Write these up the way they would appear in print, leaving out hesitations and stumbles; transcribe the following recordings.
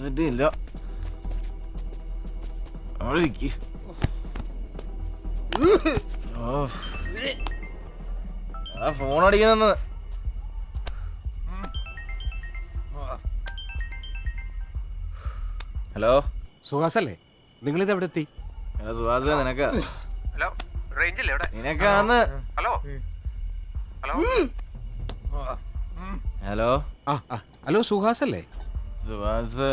Capacity ഇല്ല. Phone അടിക്കുന്ന hello സുഹാസല്ലേ? നിങ്ങളിത് എവിടെ എത്തി? സുഹാസ നിനക്കാ? ഹലോ, റേഞ്ചില്ലേ ഇവിടെ? നിനക്കാന്ന്. ഹലോ ഹലോ ഹലോ ഹലോ സുഹാസല്ലേ? സുഹാസ്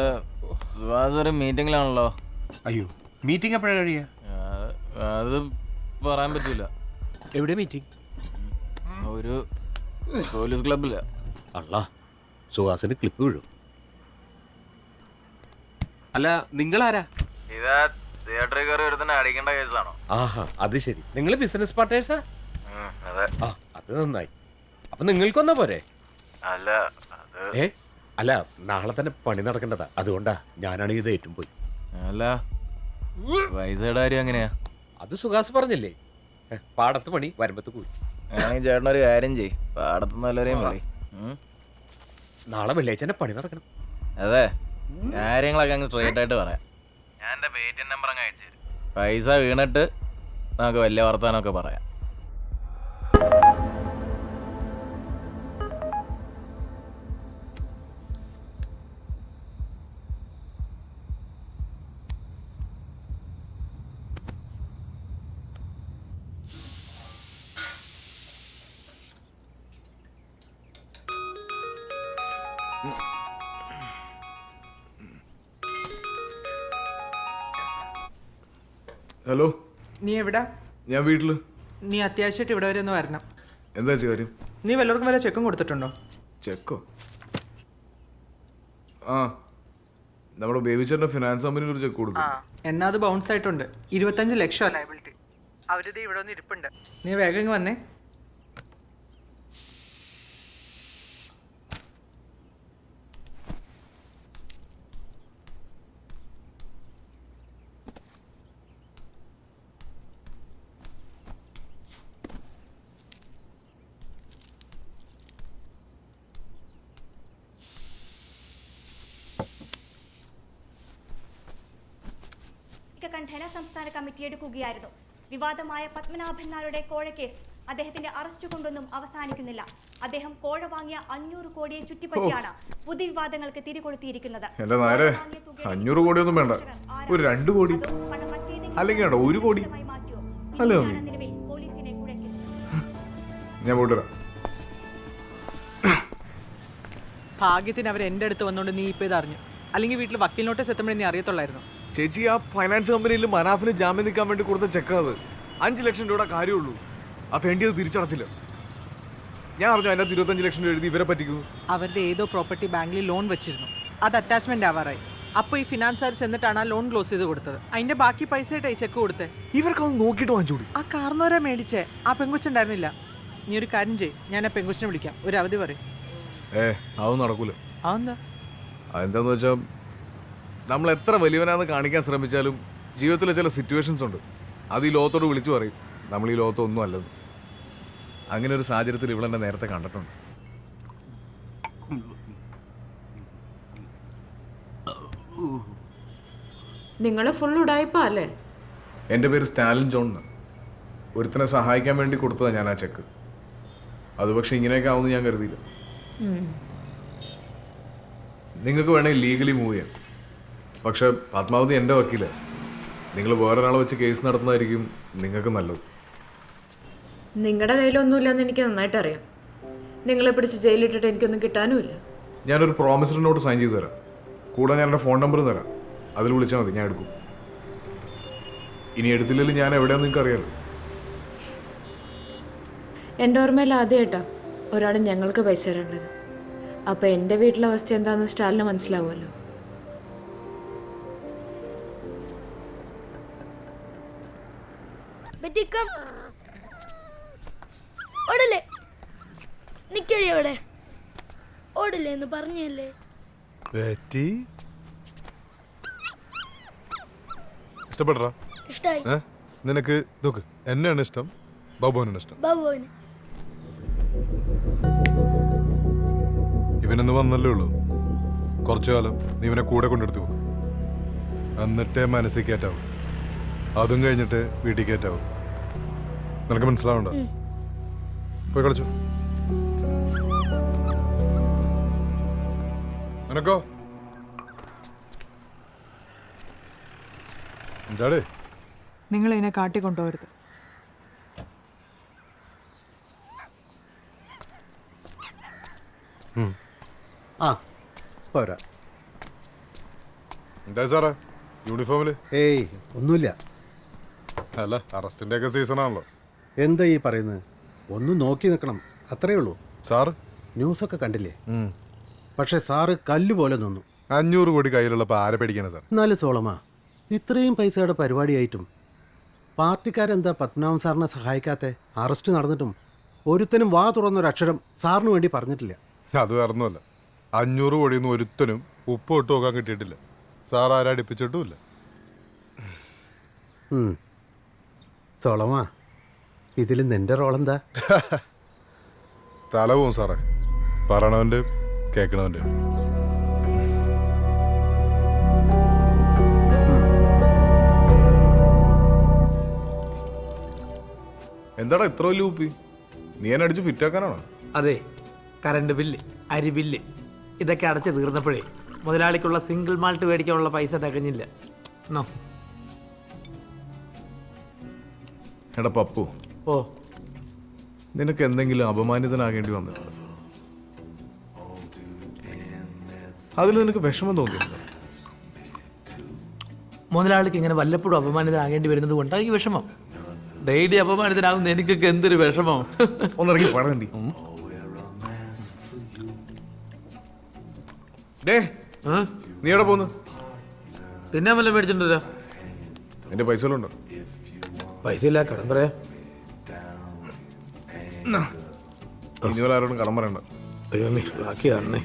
ഒരു മീറ്റിംഗിലാണല്ലോ. അയ്യോ, മീറ്റിംഗ് എപ്പോഴാണ് കഴിയുക? അത് പറയാൻ പറ്റൂല. എവിടെ മീറ്റിംഗ്? ഒരു പോലീസ് ക്ലബില്ല. അല്ല, സുഹാസിന് ക്ലിപ്പ് വീഴും. അല്ല, നിങ്ങളാരാ? ഇതാ തിയേറ്ററിൽ കയറി ഒരുത്തന്നെ അടിക്കേണ്ട കേസാണോ? ആഹാ, അത് ശരി. നിങ്ങൾ ബിസിനസ് പാർട്ട്നേഴ്സാ? അതെ. അത് നന്നായി. അപ്പൊ നിങ്ങൾക്കൊന്നാ പോരെ? അല്ല അല്ല, നാളെ തന്നെ പണി നടക്കേണ്ടതാ. അതുകൊണ്ടാ ഞാനാണെങ്കിൽ ഇത് ഏറ്റും പോയി. അല്ല, പൈസയുടെ കാര്യം എങ്ങനെയാ? അത് സുഹാസ് പറഞ്ഞില്ലേ, പാടത്ത് പണി വരുമ്പത്ത് കൂടി. ആണെങ്കിൽ ചേട്ടനൊരു കാര്യം ചെയ്യ്, പാടത്ത് നല്ലവരെയും മതി. നാളെ വെള്ളിയാഴ്ച തന്നെ പണി നടക്കണം. അതെ, കാര്യങ്ങളൊക്കെ അങ്ങ് സ്ട്രേറ്റ് ആയിട്ട് പറയാം. ഞാൻ എൻ്റെ പേടിഎം നമ്പർ അങ്ങ് അയച്ചു തരും. പൈസ വീണിട്ട് നമുക്ക് വലിയ വർത്താനമൊക്കെ പറയാം. ഹലോ, നീ എവിടാ? ഞാൻ വീട്ടില്. നീ അത്യാവശ്യമായിട്ട് ഇവിടെ വരെ ഒന്ന് വരണം. എന്താ കാര്യം? നീ വല്ലവർക്കും വല്ല ചെക്കും കൊടുത്തിട്ടുണ്ടോ? ചെക്കോ? ആ, നമ്മുടെ ബേബിച്ചേട്ടൻ്റെ ഫിനാൻസ് കമ്പനിയിൽ ഒരു ചെക്ക് കൊടുത്തു. എന്നാ അത് ബൗൺസ് ആയിട്ടുണ്ട്. 25 ലക്ഷം ലയബിലിറ്റി. അവരിത് ഇവിടെ ഒന്ന് ഇരിപ്പുണ്ട്. നീ വേഗം ഇങ്ങ് വന്നേ. ധനസംസ്ഥാന കമ്മിറ്റി എടുക്കുകയായിരുന്നു. വിവാദമായ പത്മനാഭൻ നായരുടെ കോഴക്കേസ് അദ്ദേഹത്തിന്റെ അറസ്റ്റ് കൊണ്ടൊന്നും അവസാനിക്കുന്നില്ല. അദ്ദേഹം കോഴ വാങ്ങിയ 500 കോടിയെ ചുറ്റിപ്പറ്റിയാണ് പുതിയ വിവാദങ്ങൾക്ക് തിരികൊളുത്തിയിരിക്കുന്നത്. 500 കോടിയൊന്നും വേണ്ട, ഒരു 2 കോടി അല്ലെങ്കിൽ 1 കോടി. ഹലോ, ഞാൻ പോയിട്ട് ഭാഗ്യത്തിന് അവർ എൻ്റെ അടുത്ത് വന്നുകൊണ്ട് നീ ഇപ്പം ഇതറിഞ്ഞു. അല്ലെങ്കിൽ വീട്ടിൽ വക്കീൽ നോട്ടീസ് എത്തുമ്പോഴേ നീ അറിയത്തുള്ളായിരുന്നു. ചേച്ചി, ആ ഫൈനാൻസ് കമ്പനിയിൽ മനാഫിന് ജാമ്യം നിൽക്കാൻ വേണ്ടി കൊടുത്ത ചെക്കാത് 5 ലക്ഷം രൂപയുടെ കാര്യമുള്ളൂ. ആ തേണ്ടിയത് തിരിച്ചടച്ചില്ല. ഞാൻ അറിഞ്ഞു അതിനകത്ത് 25 ലക്ഷം രൂപ എഴുതി ഇവരെ പറ്റിക്കുന്നു. അവരുടെ ഏതോ പ്രോപ്പർട്ടി ബാങ്കിൽ ലോൺ വെച്ചിരുന്നു. അത് അറ്റാച്ച്മെന്റ് ആവാറായി. അപ്പോൾ ഈ ഫിനാൻസുകാർ ചെന്നിട്ടാണ് ആ ലോൺ ക്ലോസ് ചെയ്ത് കൊടുത്തത്. അതിന്റെ ബാക്കി പൈസയായിട്ടായി ചെക്ക് കൊടുത്തേ. ഇവർക്കൊന്ന് നോക്കിയിട്ട് വാങ്ങിച്ചോടി. ആ കാർന്നോരെ മേടിച്ചേ ആ പെങ്കൊച്ചുണ്ടായിരുന്നില്ല. നീ ഒരു കാര്യം ചെയ്യ്, ഞാൻ ആ പെങ്കൊച്ചിനെ വിളിക്കാം, ഒരു അവധി പറയും. അതൊന്നും നടക്കൂല. അതെന്താ? അതെന്താന്ന് വെച്ചാൽ നമ്മൾ എത്ര വലിയവനാന്ന് കാണിക്കാൻ ശ്രമിച്ചാലും ജീവിതത്തിലെ ചില സിറ്റുവേഷൻസ് ഉണ്ട്. അത് ഈ ലോകത്തോട് വിളിച്ചു പറയും നമ്മൾ ഈ ലോകത്ത് ഒന്നും അല്ലെന്ന്. അങ്ങനെ ഒരു സാഹചര്യത്തിൽ ഇവളെന്നെ നേരത്തെ കണ്ടിട്ടുണ്ട്. നിങ്ങള് ഫുൾ ഉടായിപ്പാ അല്ലേ? എൻ്റെ പേര് സ്റ്റാലിൻ ജോൺ. ഒരുത്തനെ സഹായിക്കാൻ വേണ്ടി കൊടുത്തതാണ് ഞാൻ ആ ചെക്ക്. അത് പക്ഷെ ഇങ്ങനെയൊക്കെ ആവുമെന്ന് ഞാൻ കരുതിയില്ല. നിങ്ങൾക്ക് വേണമെങ്കിൽ ലീഗലി മൂവ് ചെയ്യാം. പക്ഷെ പത്മാവതി എൻ്റെ വക്കീല. നിങ്ങൾ വേറൊരാളെ വെച്ച് കേസ് നടത്തുന്നതായിരിക്കും നിങ്ങൾക്ക് നല്ലത്. നിങ്ങളുടെ കയ്യിലൊന്നുമില്ലെന്ന് എനിക്ക് നന്നായിട്ട് അറിയാം. നിങ്ങളെ പിടിച്ച് ജയിലിട്ടിട്ട് എനിക്കൊന്നും കിട്ടാനുമില്ല. ഞാനൊരു പ്രോമിസറി നോട്ട് സൈൻ ചെയ്ത് തരാം. കൂടെ ഞാൻ എൻ്റെ ഫോൺ നമ്പർ തരാം. അതിൽ വിളിച്ചാൽ മതി, ഞാൻ എടുക്കും. ഇനി എടുത്തില്ലെങ്കിൽ ഞാൻ എവിടെയാണെന്ന് നിങ്ങൾക്ക് അറിയാലോ. എൻ്റെ ഓർമ്മയിൽ ആദ്യമായിട്ടാ ഒരാൾ ഞങ്ങൾക്ക് പൈസ തരേണ്ടത്. അപ്പം എൻ്റെ വീട്ടിലെ അവസ്ഥ എന്താണെന്ന് സ്റ്റാലിന് മനസ്സിലാവുമല്ലോ. ഓടല്ലേ, നിക്കടി അവിടെ, ഓടല്ലേ എന്ന് പറഞ്ഞല്ലേ. ഇഷ്ടപ്പെട്ടാ? ഇഷ്ടായി. നിനക്ക് നോക്ക്, എന്നെയാണ് ഇഷ്ടം, ബാബുവിനാണ് ഇഷ്ടം. ബാബുവിന് ഇവനെന്ന് വന്നല്ലേ ഉള്ളൂ, കുറച്ചു കാലം നീ ഇവനെ കൂടെ കൊണ്ടെടുത്തു പോകും. എന്നിട്ടേ മനസ്സിൽ കയറ്റാവും. അതും കഴിഞ്ഞിട്ട് വീട്ടിൽ കയറ്റാവും. നിനക്ക് മനസ്സിലാവണ്ട. പോയി കളിച്ചു. നിനക്കോ എന്താടേ? നിങ്ങൾ ഇതിനെ കാട്ടിക്കൊണ്ടുപോകരുത്. ആ പോരാ. എന്താ സാറേ യൂണിഫോമില്? ഏയ് ഒന്നുമില്ല. അല്ല, അറസ്റ്റിന്റെ ഒക്കെ സീസൺ ആണല്ലോ. എന്താ ഈ പറയുന്നത്? ഒന്ന് നോക്കി നിൽക്കണം, അത്രേ ഉള്ളൂ. സാറ് ന്യൂസൊക്കെ കണ്ടില്ലേ? പക്ഷെ സാറ് കല്ല് പോലെ നിന്നു. 500 കോടി കയ്യിലുള്ളപ്പോൾ ആരെ പേടിക്കാനാ സാർ? എന്നാലും സോളമാ, ഇത്രയും പൈസയുടെ പരിപാടിയായിട്ടും പാർട്ടിക്കാരെന്താ പത്മനാഭൻ സാറിനെ സഹായിക്കാത്തെ? അറസ്റ്റ് നടന്നിട്ടും ഒരുത്തനും വാ തുറന്നൊരക്ഷരം സാറിന് വേണ്ടി പറഞ്ഞിട്ടില്ല. അത് വേറൊന്നുമല്ല, 500 കോടിയൊന്നും ഒരുത്തനും ഉപ്പ് ഇട്ട് നോക്കാൻ കിട്ടിയിട്ടില്ല. സാർ ആരെ അടുപ്പിച്ചിട്ടുമില്ല. സോളമാ, ഇതിൽ നിന്റെ റോളെന്താ? തല പോവും സാറേ, പറയണവൻ്റെ കേൾക്കണവൻ്റെ. എന്താടാ ഇത്ര വലിയ ഉപ്പി? നീ എന്നെ അടിച്ച് ഫിറ്റാക്കാനാണോ? അതെ, കറണ്ട് ബില്ല്, അരി ബില്ല് ഇതൊക്കെ അടച്ച് തീർന്നപ്പോഴേ മുതലാളിക്കുള്ള സിംഗിൾ മാൾട്ട് മേടിക്കാനുള്ള പൈസ തികഞ്ഞില്ല. എടാ പപ്പു, ഓ നിനക്ക് എന്തെങ്കിലും അപമാനിതനാകേണ്ടി വന്നിട്ടുണ്ടോ? അതിൽ നിനക്ക് വിഷമം തോന്നിയില്ല? മുതലാളിക്ക് ഇങ്ങനെ വല്ലപ്പോഴും അപമാനിതനാകേണ്ടി വരുന്നത് കൊണ്ടാണ് ഈ വിഷമം. ഡെയിലി അപമാനിതനാകുന്ന എനിക്കൊക്കെ എന്തൊരു വിഷമം. ഒന്നിറങ്ങി പടണ്ടി. നീ എവിടെ പോന്നു? തിന്നാൻ വല്ലതും മേടിച്ചിട്ടുണ്ടോ? നിന്റെ പൈസ ഉണ്ടോ? പൈസ ഇല്ല, കടം പറയാ. ഇനി പോലെ ആരോടും കടം പറയണ്ട. അയ്യോ നീ ബാക്കി തരണേ.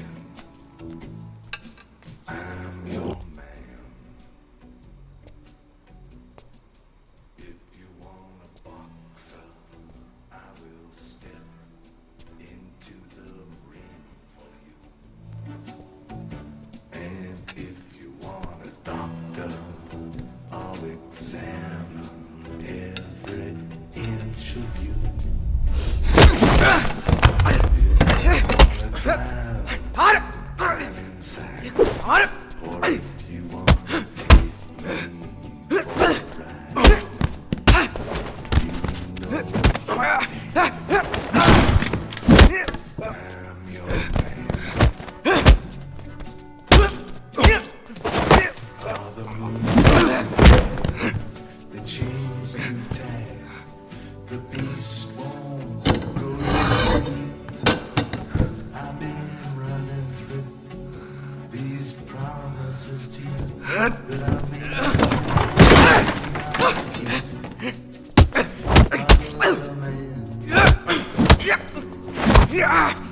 Yeah!